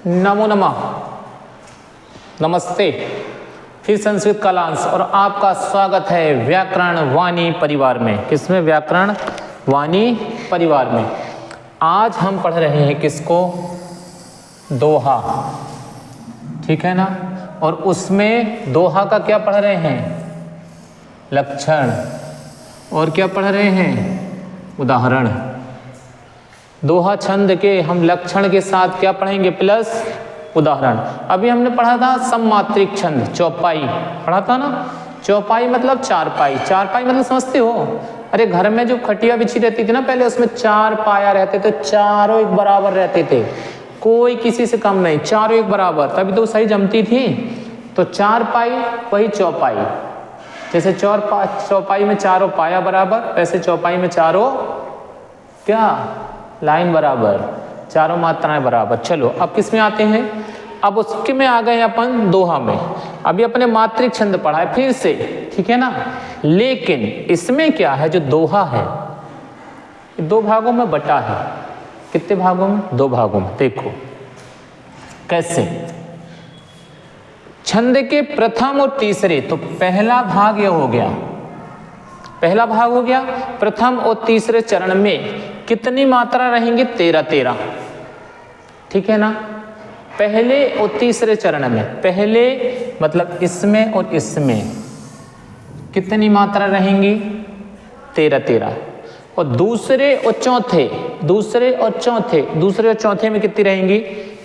नमो नमः, नमस्ते। फिर संस्कृत कालांश और आपका स्वागत है व्याकरण वाणी परिवार में। किसमें? व्याकरण वाणी परिवार में। आज हम पढ़ रहे हैं किसको? दोहा, ठीक है ना। और उसमें दोहा का क्या पढ़ रहे हैं? लक्षण। और क्या पढ़ रहे हैं? उदाहरण। दोहा छंद के हम लक्षण के साथ क्या पढ़ेंगे? प्लस उदाहरण। अभी हमने पढ़ा था सममात्रिक छंद, चौपाई पढ़ा था ना। चौपाई मतलब चारपाई। चारपाई मतलब समझते हो? अरे घर में जो खटिया बिछी रहती थी ना पहले, उसमें चार पाया रहते थे, चारों एक बराबर रहते थे, कोई किसी से कम नहीं, चारों एक बराबर, तभी तो सही जमती थी। तो चारपाई वही चौपाई। जैसे चौपाई में चारों पाया बराबर, वैसे चौपाई में चारों क्या लाइन बराबर, चारों मात्राएं बराबर। चलो अब किस में आते हैं? अब उसके में आ गए अपन दोहा में। अभी अपने मात्रिक छंद पढ़ा है फिर से, ठीक है ना। लेकिन इसमें क्या है, जो दोहा है दो भागों में बटा है। कितने भागों में? दो भागों में। देखो कैसे। छंद के प्रथम और तीसरे, तो पहला भाग यह हो गया, पहला भाग हो गया। प्रथम और तीसरे चरण में कितनी मात्रा रहेंगी? 13-13, ठीक है ना। पहले और तीसरे चरण में, पहले मतलब इसमें और इसमें कितनी मात्रा रहेंगी? 13-13। और दूसरे और चौथे, दूसरे और चौथे में कितनी रहेंगी?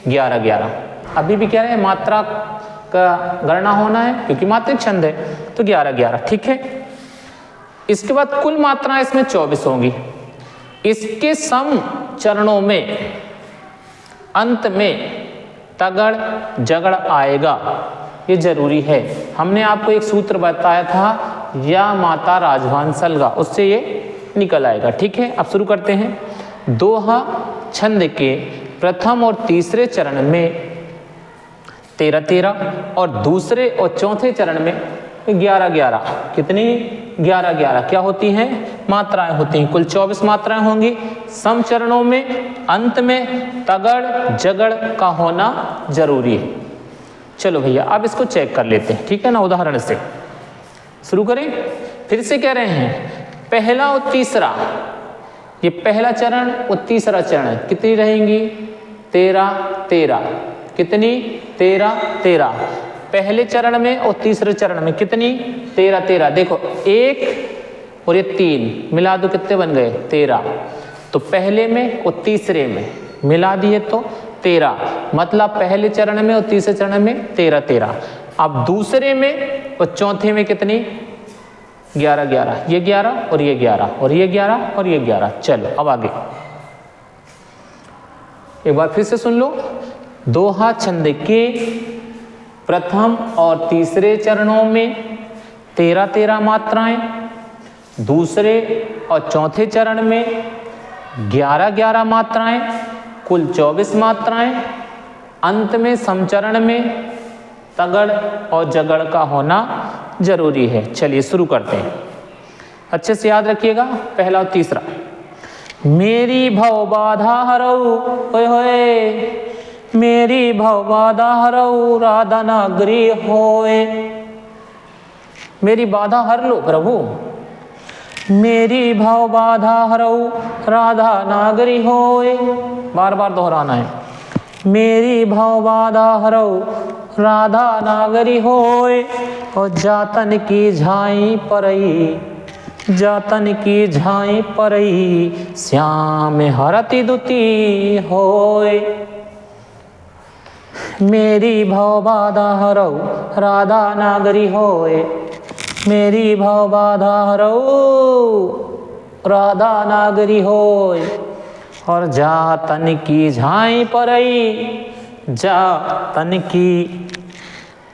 11-11। अभी भी कह रहे हैं मात्रा का गणना होना है क्योंकि मात्रिक छंद है, तो 11-11, ठीक है। इसके बाद कुल मात्राएं इसमें 24 होंगी। इसके सम चरणों में अंत में तगड़ जगड़ आएगा, ये जरूरी है। हमने आपको एक सूत्र बताया था, या माता राजवान सलगा, उससे ये निकल आएगा, ठीक है। अब शुरू करते हैं। दोहा छंद के प्रथम और तीसरे चरण में 13-13 और दूसरे और चौथे चरण में 11-11। कितनी? 11-11 क्या होती हैं? मात्राएं होती हैं। कुल 24 मात्राएं होंगी। सम चरणों में अंत में तगड़ जगड़ का होना जरूरी है। चलो भैया अब इसको चेक कर लेते हैं, ठीक है ना। उदाहरण से शुरू करें। फिर से कह रहे हैं पहला और तीसरा, ये पहला चरण और तीसरा चरण कितनी रहेंगी? 13-13। कितनी? 13-13। पहले चरण में और तीसरे चरण में कितनी? 13-13। देखो एक और ये 3 मिला दो, कितने बन गए? 13। तो पहले में और तीसरे में मिला दिए तो 13, मतलब पहले चरण में और तीसरे चरण में 13-13। अब दूसरे में और चौथे में कितनी? 11-11। ये 11 और ये 11 और ये 11 और ये 11। चलो अब आगे एक बार फिर से सुन लो। दोहा छंद के प्रथम और तीसरे चरणों में 13-13 मात्राएं, दूसरे और चौथे चरण में 11-11 मात्राएं, कुल 24 मात्राएं। अंत में समचरण में तगड़ और जगड़ का होना जरूरी है। चलिए शुरू करते हैं, अच्छे से याद रखिएगा। पहला और तीसरा। मेरी भव बाधा हरऊ, होए होए, मेरी भव बाधा हरऊ, राधा नागरी होए। मेरी बाधा हर लो प्रभु। मेरी भव बाधा हरऊ, राधा नागरी होए। बार बार दोहराना है। मेरी भव बाधा हरऊ, राधा नागरी होए। और जातन की झाई परई, जातन की झाई परई, श्याम हरति दुती होए। मेरी भव बाधा हरऊ, राधा नागरी होए। मेरी भव बाधा हरऊ, राधा नागरी होए। और जातन की झाई परई, जातन की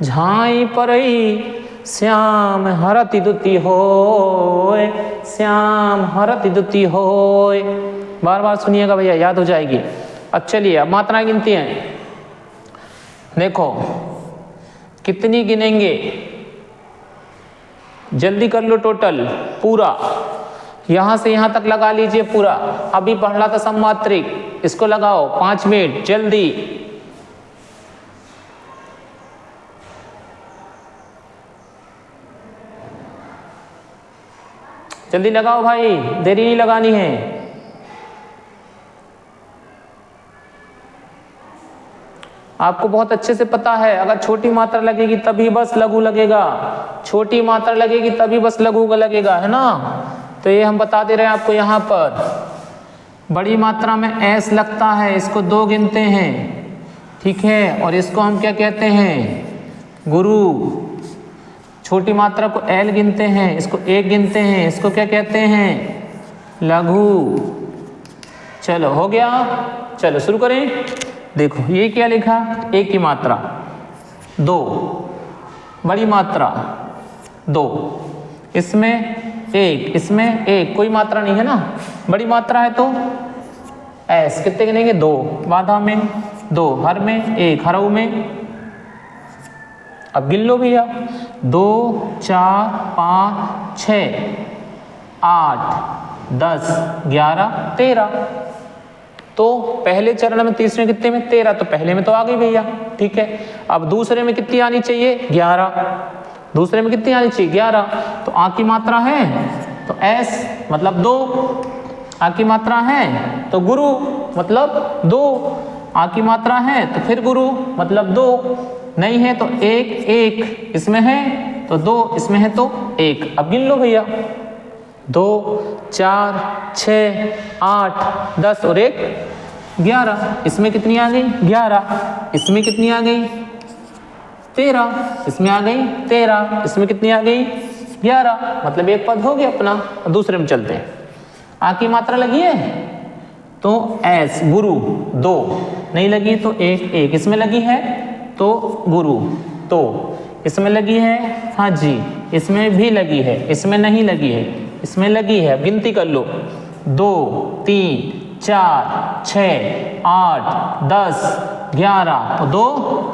झाई परई, श्याम हरति दुती होए, श्याम हरति दुती होए। बार बार सुनिएगा भैया, याद हो जाएगी। अब चलिए अब मात्राएं गिनती हैं। देखो कितनी गिनेंगे, जल्दी कर लो। टोटल पूरा यहां से यहां तक लगा लीजिए पूरा। अभी पढ़ रहा था सममात्रिक, इसको लगाओ 5 मिनट जल्दी। जल्दी लगाओ भाई, देरी नहीं लगानी है। आपको बहुत अच्छे से पता है, अगर छोटी मात्रा लगेगी तभी बस लघु लगेगा, छोटी मात्रा लगेगी तभी बस लघु लगेगा, है ना। तो ये हम बता दे रहे हैं आपको। यहाँ पर बड़ी मात्रा में एस लगता है, इसको 2 गिनते हैं, ठीक है, और इसको हम क्या कहते हैं, गुरु। छोटी मात्रा को एल गिनते हैं, इसको 1 गिनते हैं, इसको क्या कहते हैं, लघु। चलो हो गया, चलो शुरू करें। देखो ये क्या लिखा, 1 की मात्रा, 2 बड़ी मात्रा, 2 इसमें 1, इसमें 1, कोई मात्रा नहीं है ना, बड़ी मात्रा है तो एस कितने गिनेंगे, 2, बाधा में 2, हर में 1, हरऊ में। अब गिन लो भैया, 2 4 5 6 8 10 11 13। तो पहले चरण में तीसरे कितने में, 13, तो पहले में तो आ गई भैया, ठीक है। अब दूसरे में कितनी आनी चाहिए, 11, दूसरे में कितनी आनी चाहिए, 11। तो आ की मात्रा है तो एस मतलब 2, आ की मात्रा है तो गुरु मतलब 2, आ की मात्रा है तो फिर गुरु मतलब 2, नहीं है तो 1 1, इसमें है तो 2, इसमें है तो 1। अब गिन लो भैया, 2 4 6 8 10 और 1 11। इसमें कितनी आ गई, 11, इसमें कितनी आ गई, 13, इसमें आ गई 13, इसमें कितनी आ गई, 11, मतलब एक पद हो गया अपना। दूसरे में चलते हैं, आ की मात्रा लगी है तो एस गुरु 2, नहीं लगी तो 1 1, इसमें लगी है तो गुरु, तो इसमें लगी है, हाँ जी, इसमें भी लगी है, इसमें नहीं लगी है, इसमें लगी है। गिनती कर लो, 2 3 4 6 8 10 11 और 2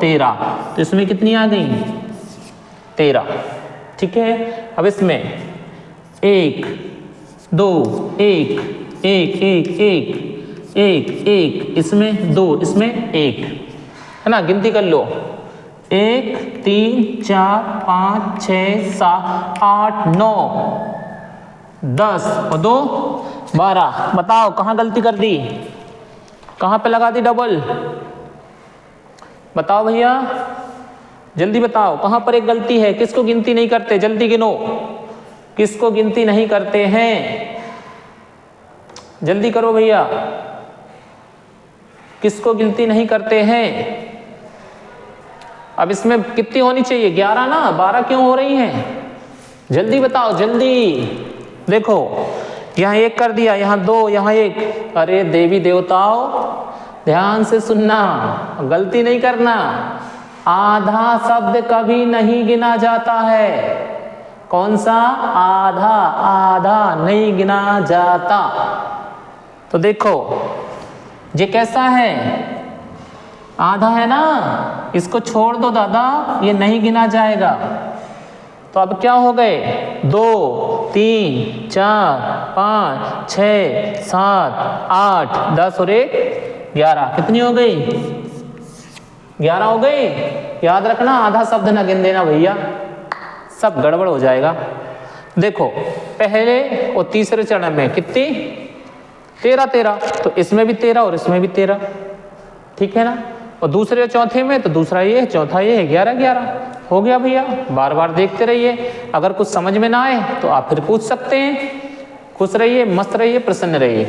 13, तो इसमें कितनी आ गई, 13, ठीक है। अब इसमें 1 2 1 1 1 1 1 1, इसमें 2, इसमें 1, है ना। गिनती कर लो, 1 3 4 5 6 7 8 9 10 और 2 12। बताओ कहाँ गलती कर दी, कहाँ पे लगा दी डबल, बताओ भैया, जल्दी बताओ कहाँ पर एक गलती है। किसको गिनती नहीं करते, जल्दी गिनो, किसको गिनती नहीं करते हैं, जल्दी करो भैया, किसको गिनती नहीं करते हैं। अब इसमें कितनी होनी चाहिए, 11 ना, 12 क्यों हो रही हैं, जल्दी बताओ जल्दी। देखो यहाँ 1 कर दिया, यहाँ 2, यहाँ 1। अरे देवी देवताओं ध्यान से सुनना, गलती नहीं करना। आधा शब्द कभी नहीं गिना जाता है। कौन सा, आधा, आधा नहीं गिना जाता। तो देखो ये कैसा है, आधा है ना, इसको छोड़ दो दादा, ये नहीं गिना जाएगा। तो अब क्या हो गए, 2 3 4 5 6 7 8 10 और 1 11, कितनी हो गई, 11 हो गई। याद रखना आधा शब्द ना गिन देना भैया, सब गड़बड़ हो जाएगा। देखो पहले और तीसरे चरण में कितनी, 13 13, तो इसमें भी 13 और इसमें भी 13, ठीक है ना। और दूसरे चौथे में तो दूसरा ये, चौथा ये, 11 11 हो गया भैया। बार बार देखते रहिए, अगर कुछ समझ में ना आए तो आप फिर पूछ सकते हैं। खुश रहिए, मस्त रहिए, प्रसन्न रहिए।